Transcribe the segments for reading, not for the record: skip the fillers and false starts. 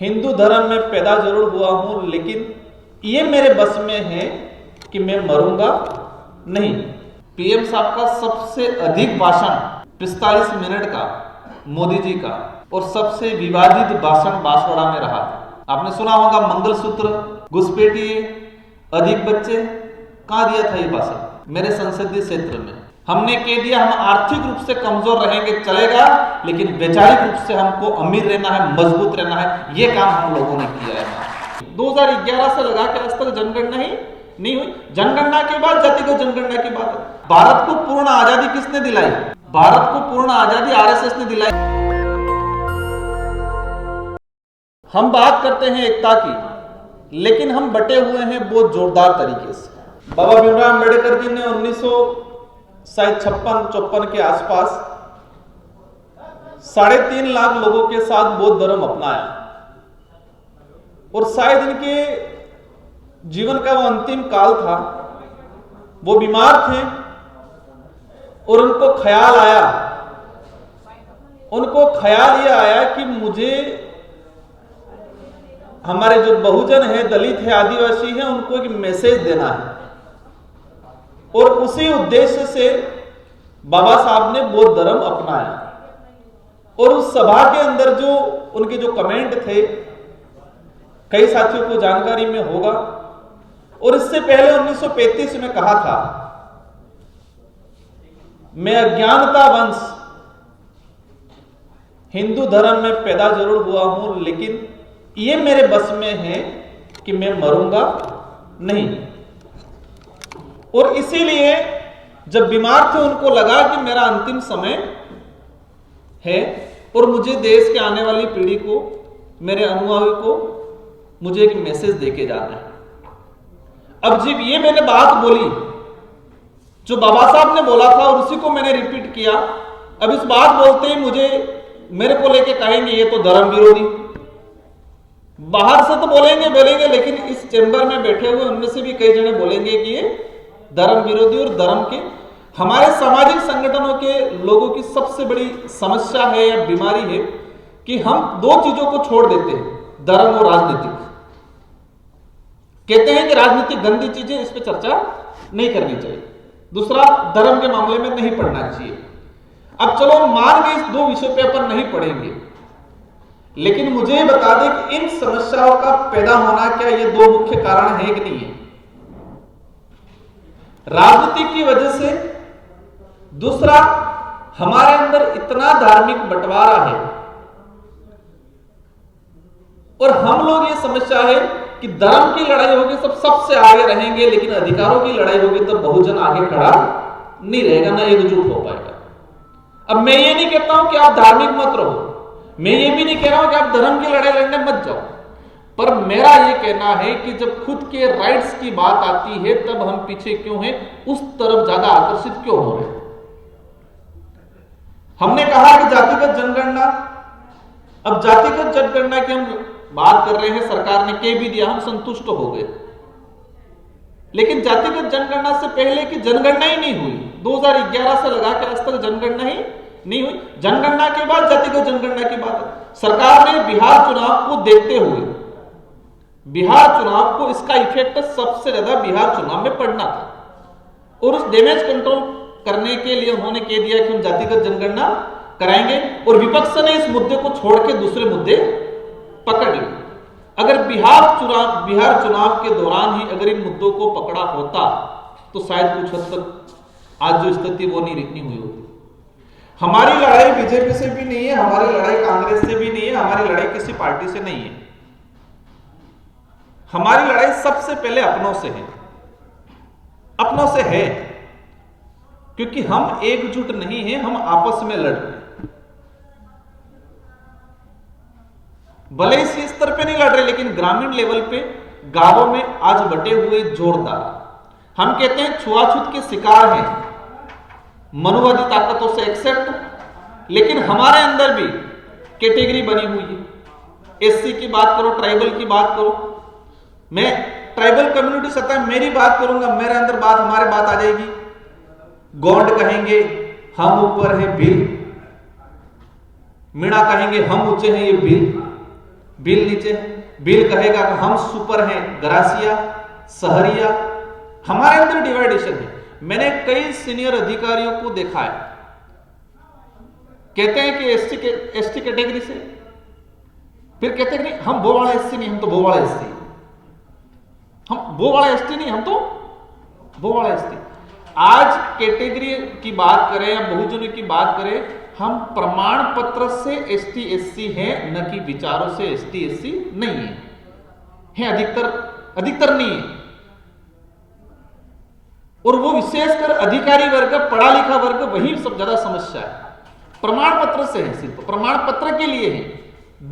हिंदू धर्म में पैदा जरूर हुआ हूं, लेकिन ये मेरे बस में है कि मैं मरूंगा नहीं। पीएम साहब का सबसे अधिक भाषण 45 मिनट का मोदी जी का, और सबसे विवादित भाषण बांसवाड़ा में रहा। आपने सुना होगा मंगलसूत्र, घुसपैठिए, अधिक बच्चे, कहां दिया था ये भाषण? मेरे संसदीय क्षेत्र में। हमने कह दिया हम आर्थिक रूप से कमजोर रहेंगे चलेगा, लेकिन वैचारिक रूप से हमको अमीर रहना है, मजबूत रहना है। ये काम हम लोगों ने किया है। 2011 से लगा के आज तक जनगणना ही नहीं हुई। जनगणना के बाद जातिगत जनगणना की बात है। भारत को पूर्ण आजादी किसने दिलाई? भारत को पूर्ण आजादी आरएसएस ने दिलाई। हम बात करते हैं एकता की, लेकिन हम बटे हुए हैं बहुत जोरदार तरीके से। बाबा भीमराव अम्बेडकर जी ने 1956 के आसपास 3.5 लाख लोगों के साथ बौद्ध धर्म अपनाया, और शायद इनके जीवन का वो अंतिम काल था। वो बीमार थे और उनको ख्याल ये आया कि मुझे हमारे जो बहुजन है, दलित है, आदिवासी है, उनको एक मैसेज देना है। और उसी उद्देश्य से बाबा साहब ने बौद्ध धर्म अपनाया। और उस सभा के अंदर जो उनके जो कमेंट थे, कई साथियों को जानकारी में होगा, और इससे पहले 1935 में कहा था, मैं अज्ञानता वंश हिंदू धर्म में पैदा जरूर हुआ हूं, लेकिन ये मेरे बस में है कि मैं मरूंगा नहीं। और इसीलिए जब बीमार थे उनको लगा कि मेरा अंतिम समय है, और मुझे देश के आने वाली पीढ़ी को, मेरे अनुयायी को, मुझे एक मैसेज देके जाना है। अब जब ये मैंने बात बोली जो बाबा साहब ने बोला था, और उसी को मैंने रिपीट किया, अब इस बात बोलते ही मेरे को लेके कहेंगे ये तो धर्म विरोधी। बाहर से तो बोलेंगे, लेकिन इस चैम्बर में बैठे हुए उनमें से भी कई जने बोलेंगे कि ये धर्म विरोधी। और धर्म के हमारे सामाजिक संगठनों के लोगों की सबसे बड़ी समस्या है या बीमारी है कि हम दो चीजों को छोड़ देते हैं, धर्म और राजनीतिक। कहते हैं कि राजनीतिक गंदी चीजें, इस पर चर्चा नहीं करनी चाहिए। दूसरा, धर्म के मामले में नहीं पढ़ना चाहिए। अब चलो मान के इस दो विषयों पे अपन नहीं पढ़ेंगे, लेकिन मुझे बता दें कि इन समस्याओं का पैदा होना क्या ये दो मुख्य कारण है कि नहीं है? राजनीति की वजह से। दूसरा, हमारे अंदर इतना धार्मिक बंटवारा है, और हम लोग ये समस्या है कि धर्म की लड़ाई होगी सब सबसे आगे रहेंगे, लेकिन अधिकारों की लड़ाई होगी तो बहुजन आगे खड़ा नहीं रहेगा, ना एकजुट हो पाएगा। अब मैं ये नहीं कहता हूं कि आप धार्मिक मत रहो, मैं ये भी नहीं कह रहा हूं कि आप धर्म की लड़ाई लड़ने मत जाओ, पर मेरा ये कहना है कि जब खुद के राइट्स की बात आती है तब हम पीछे क्यों हैं, उस तरफ ज्यादा आकर्षित क्यों हो रहे हैं। हमने कहा कि जातिगत जनगणना, अब जातिगत जनगणना की हम बात कर रहे हैं, सरकार ने कह भी दिया, हम संतुष्ट हो गए। लेकिन जातिगत जनगणना से पहले की जनगणना ही नहीं हुई। 2011 से लगा के आज तक जनगणना ही नहीं हुई। जनगणना के बाद जातिगत जनगणना की बात है। सरकार ने बिहार चुनाव को देखते हुए, बिहार चुनाव को, इसका इफेक्ट सबसे ज्यादा बिहार चुनाव में पड़ना था, और उस डैमेज कंट्रोल करने के लिए उन्होंने कह दिया कि हम जातिगत जनगणना कराएंगे। और विपक्ष ने इस मुद्दे को छोड़ के दूसरे मुद्दे पकड़ लिए। अगर बिहार चुनाव के दौरान ही अगर इन मुद्दों को पकड़ा होता तो शायद कुछ हद तक आज जो स्थिति वो नहीं हुई होती। हमारी लड़ाई बीजेपी से भी नहीं है, हमारी लड़ाई कांग्रेस से भी नहीं है, हमारी लड़ाई किसी पार्टी से नहीं है। हमारी लड़ाई सबसे पहले अपनों से है, अपनों से है, क्योंकि हम एकजुट नहीं हैं, हम आपस में लड़ रहे हैं। भले इसी स्तर पे नहीं लड़ रहे, लेकिन ग्रामीण लेवल पे गांवों में आज बटे हुए जोरदार, हम कहते हैं छुआछूत के शिकार हैं, मनुवादी ताकतों से एक्सेप्ट, लेकिन हमारे अंदर भी कैटेगरी बनी हुई है। एससी की बात करो, ट्राइबल की बात करो, मैं ट्राइबल कम्युनिटी सत्ता मेरी बात करूंगा, मेरे अंदर बात, हमारे बात आ जाएगी। गौंड कहेंगे हम ऊपर है भील, मीणा कहेंगे हम ऊंचे हैं ये भील, बिल नीचे, बिल कहेगा कि हम सुपर हैं, ग्रासिया, सहरिया, हमारे अंदर डिवाइडेशन है। मैंने कई सीनियर अधिकारियों को देखा है, कहते हैं कि एसटी कैटेगरी से, फिर कहते हैं कि हम वो वाला एससी नहीं, हम तो वो वाला एससी, हम वो वाला एसटी नहीं, हम तो वो वाला एसटी। आज कैटेगरी की बात करें या बहुजनों की बात करें, हम प्रमाण पत्र से एसटी एससी हैं, न कि विचारों से एसटी एससी नहीं है, अधिकतर नहीं है। और वो विशेषकर अधिकारी वर्ग, पढ़ा लिखा वर्ग, वही सब ज्यादा समस्या है। प्रमाण पत्र से है, सिर्फ प्रमाण पत्र के लिए है,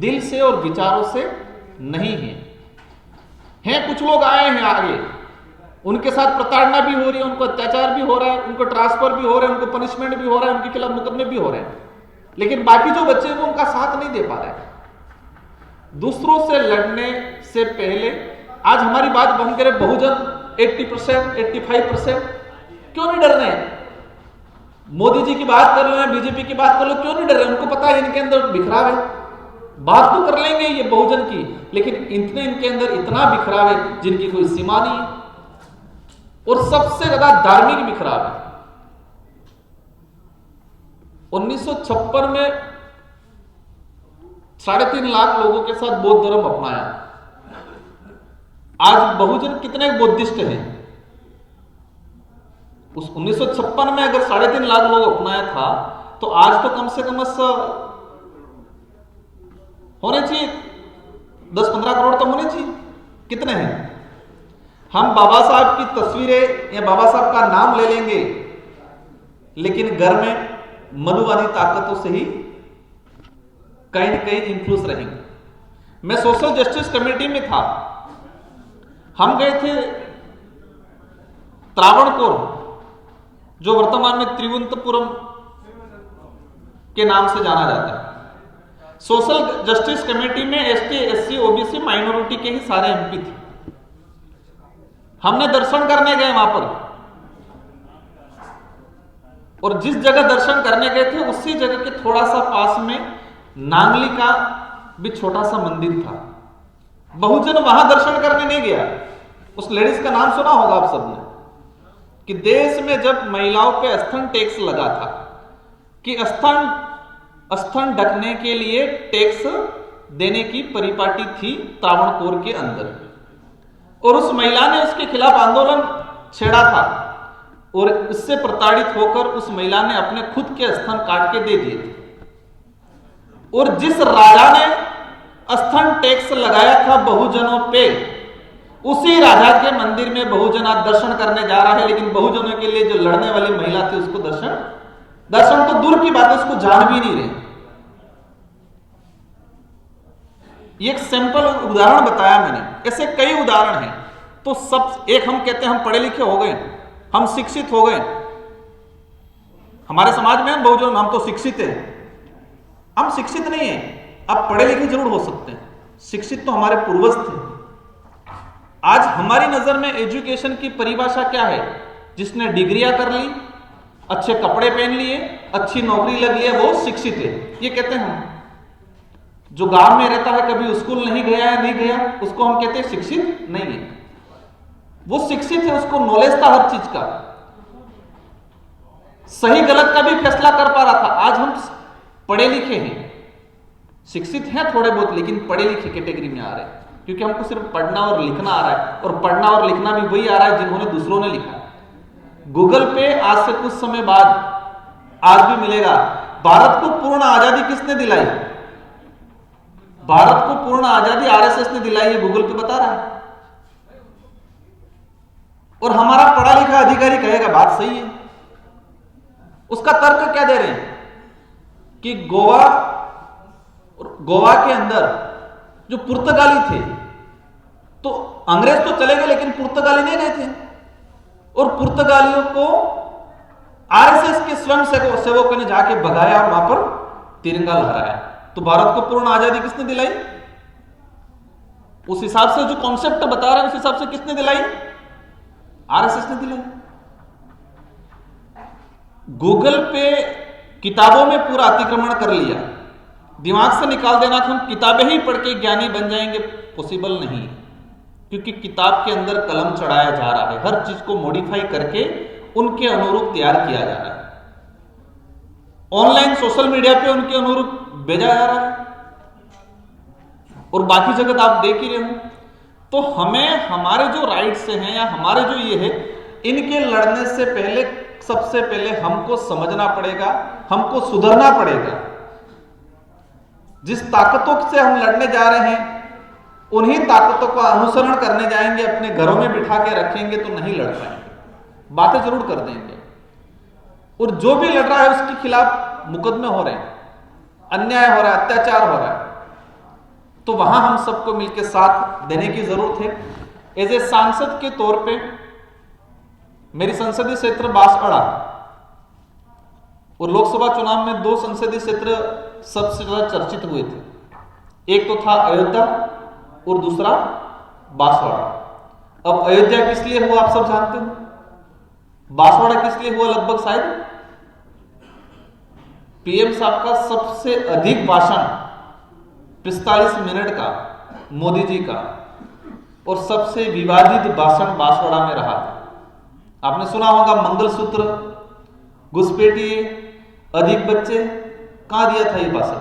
दिल से और विचारों से नहीं है। कुछ लोग आए हैं आगे, उनके साथ प्रताड़ना भी हो रही है, उनको अत्याचार भी हो रहा है, उनको ट्रांसफर भी हो रहे हैं, उनको पनिशमेंट भी हो रहा है, उनके खिलाफ मुकदमे भी हो रहे हैं, लेकिन बाकी जो बच्चे वो उनका साथ नहीं दे पा रहे। दूसरों से लड़ने से पहले आज हमारी बात बन करे, बहुजन 80%, 85%, क्यों नहीं डर रहे हैं? मोदी जी की बात कर लो या बीजेपी की बात कर लो, क्यों नहीं डर रहे? उनको पता है इनके अंदर बिखराव है, बात तो कर लेंगे ये बहुजन की, लेकिन इनके अंदर इतना बिखराव है जिनकी कोई सीमा नहीं है, और सबसे ज्यादा धार्मिक बिखराव है। 1956 में 3.5 लाख लोगों के साथ बौद्ध धर्म अपनाया। आज बहुजन कितने बौद्धिस्ट हैं? उस 1956 में अगर 3.5 लाख लोग अपनाया था, तो आज तो कम से कम होने चाहिए 10-15 करोड़ तो होने चाहिए। कितने हैं? हम बाबा साहब की तस्वीरें या बाबा साहब का नाम ले लेंगे, लेकिन घर में मनुवादी ताकतों से ही कहीं न कहीं इन्फ्लुएंस रहेंगे। मैं सोशल जस्टिस कमेटी में था, हम गए थे त्रावणकोर, जो वर्तमान में त्रिवंतपुरम के नाम से जाना जाता है। सोशल जस्टिस कमेटी में एसटी, एससी, ओबीसी, माइनॉरिटी के ही सारे एमपी थे। हमने दर्शन करने गए वहां पर, और जिस जगह दर्शन करने गए थे उसी जगह के थोड़ा सा पास में नांगली का भी छोटा सा मंदिर था। बहुजन वहां दर्शन करने नहीं गया। उस लेडीज का नाम सुना होगा आप सबने, कि देश में जब महिलाओं पे स्तन टैक्स लगा था, कि स्तन ढकने के लिए टैक्स देने की परिपाटी थी त्रावणकोर के अंदर, और उस महिला ने उसके खिलाफ आंदोलन छेड़ा था, और इससे प्रताड़ित होकर उस महिला ने अपने खुद के स्तन काट के दे दिए थे। और जिस राजा ने स्तन टैक्स लगाया था बहुजनों पे, उसी राजा के मंदिर में बहुजन आज दर्शन करने जा रहा है, लेकिन बहुजनों के लिए जो लड़ने वाली महिला थी उसको दर्शन तो दूर की बात है, उसको जान भी नहीं रहे। ये एक सिंपल उदाहरण बताया मैंने, ऐसे कई उदाहरण हैं। तो सब एक हम कहते हैं हम पढ़े लिखे हो गए, हम शिक्षित हो गए, हमारे समाज में बहुजन हम तो शिक्षित हैं। हम शिक्षित नहीं हैं, अब पढ़े लिखे जरूर हो सकते हैं, शिक्षित तो हमारे पूर्वज थे। आज हमारी नजर में एजुकेशन की परिभाषा क्या है? जिसने डिग्रियां कर ली, अच्छे कपड़े पहन लिए, अच्छी नौकरी लग ली, वो शिक्षित है, ये कहते हैं हम। जो गांव में रहता है, कभी स्कूल नहीं गया है, नहीं गया, उसको हम कहते हैं शिक्षित नहीं है। वो शिक्षित है, उसको नॉलेज था हर चीज का, सही गलत का भी फैसला कर पा रहा था। आज हम पढ़े लिखे हैं, शिक्षित हैं थोड़े बहुत, लेकिन पढ़े लिखे कैटेगरी में आ रहे हैं, क्योंकि हमको सिर्फ पढ़ना और लिखना आ रहा है, और पढ़ना और लिखना भी वही आ रहा है जिन्होंने दूसरों ने लिखा। गूगल पे आज से कुछ समय बाद आज भी मिलेगा, भारत को पूर्ण आजादी किसने दिलाई? भारत को पूर्ण आजादी आरएसएस ने दिलाई है, गूगल पे बता रहा है। और हमारा पढ़ा लिखा अधिकारी कहेगा बात सही है। उसका तर्क क्या दे रहे हैं कि गोवा के अंदर जो पुर्तगाली थे, तो अंग्रेज तो चले गए लेकिन पुर्तगाली नहीं गए थे, और पुर्तगालियों को आरएसएस के स्वयं सेवकों ने जाके भगाया और वहां पर तिरंगा लहराया। तो भारत को पूर्ण आजादी किसने दिलाई? उस हिसाब से जो कॉन्सेप्ट बता रहे हैं उस हिसाब से किसने दिलाई? आरएसएस ने दिलाई। गूगल पे किताबों में पूरा अतिक्रमण कर लिया, दिमाग से निकाल देना कि हम किताबें ही पढ़ के ज्ञानी बन जाएंगे, पॉसिबल नहीं है। क्योंकि किताब के अंदर कलम चढ़ाया जा रहा है, हर चीज को मॉडिफाई करके उनके अनुरूप तैयार किया जा रहा है, ऑनलाइन सोशल मीडिया पे उनके अनुरूप भेजा जा रहा है, और बाकी जगत आप देख ही रहे हो। तो हमें हमारे जो राइट्स हैं या हमारे जो ये है, इनके लड़ने से पहले सबसे पहले हमको समझना पड़ेगा, हमको सुधरना पड़ेगा। जिस ताकतों से हम लड़ने जा रहे हैं उन्हीं ताकतों का अनुसरण करने जाएंगे, अपने घरों में बिठा के रखेंगे तो नहीं लड़ पाएंगे, बातें जरूर कर देंगे। और जो भी लड़ रहा है उसके खिलाफ मुकदमे हो रहे हैं, अन्याय हो रहा है, अत्याचार हो रहा है, तो वहां हम सबको मिलकर साथ देने की जरूरत है। एज ए सांसद के तौर पे मेरी संसदीय क्षेत्र बांसवाड़ा, और लोकसभा चुनाव में 2 संसदीय क्षेत्र सबसे ज्यादा चर्चित हुए थे, एक तो था अयोध्या और दूसरा बांसवाड़ा। अब अयोध्या किस लिए हुआ आप सब जानते हो, बांसवाड़ा किस लिए हुआ, लगभग शायद पीएम साहब का सबसे अधिक भाषण 45 मिनट का मोदी जी का, और सबसे विवादित भाषण बांसवाड़ा में रहा था। आपने सुना होगा मंगलसूत्र, घुसपैठिए, अधिक बच्चे, कहां दिया था ये भाषण,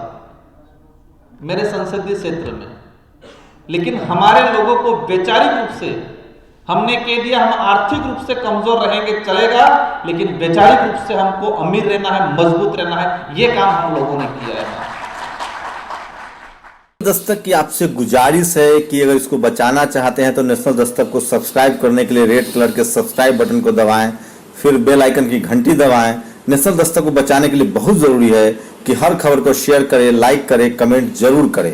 मेरे संसदीय क्षेत्र में। लेकिन हमारे लोगों को वैचारिक रूप से हमने कह दिया हम आर्थिक रूप से कमजोर रहेंगे चलेगा, लेकिन वैचारिक रूप से हमको अमीर रहना है, मजबूत रहना है, ये काम हम लोगों ने किया है। दस्तक की आपसे गुजारिश है कि अगर इसको बचाना चाहते हैं तो नेशनल दस्तक को सब्सक्राइब करने के लिए रेड कलर के सब्सक्राइब बटन को दबाएं, फिर बेल आइकन की घंटी दबाएं। नेशनल दस्तक को बचाने के लिए बहुत जरूरी है कि हर खबर को शेयर करें, लाइक करें, कमेंट जरूर करें।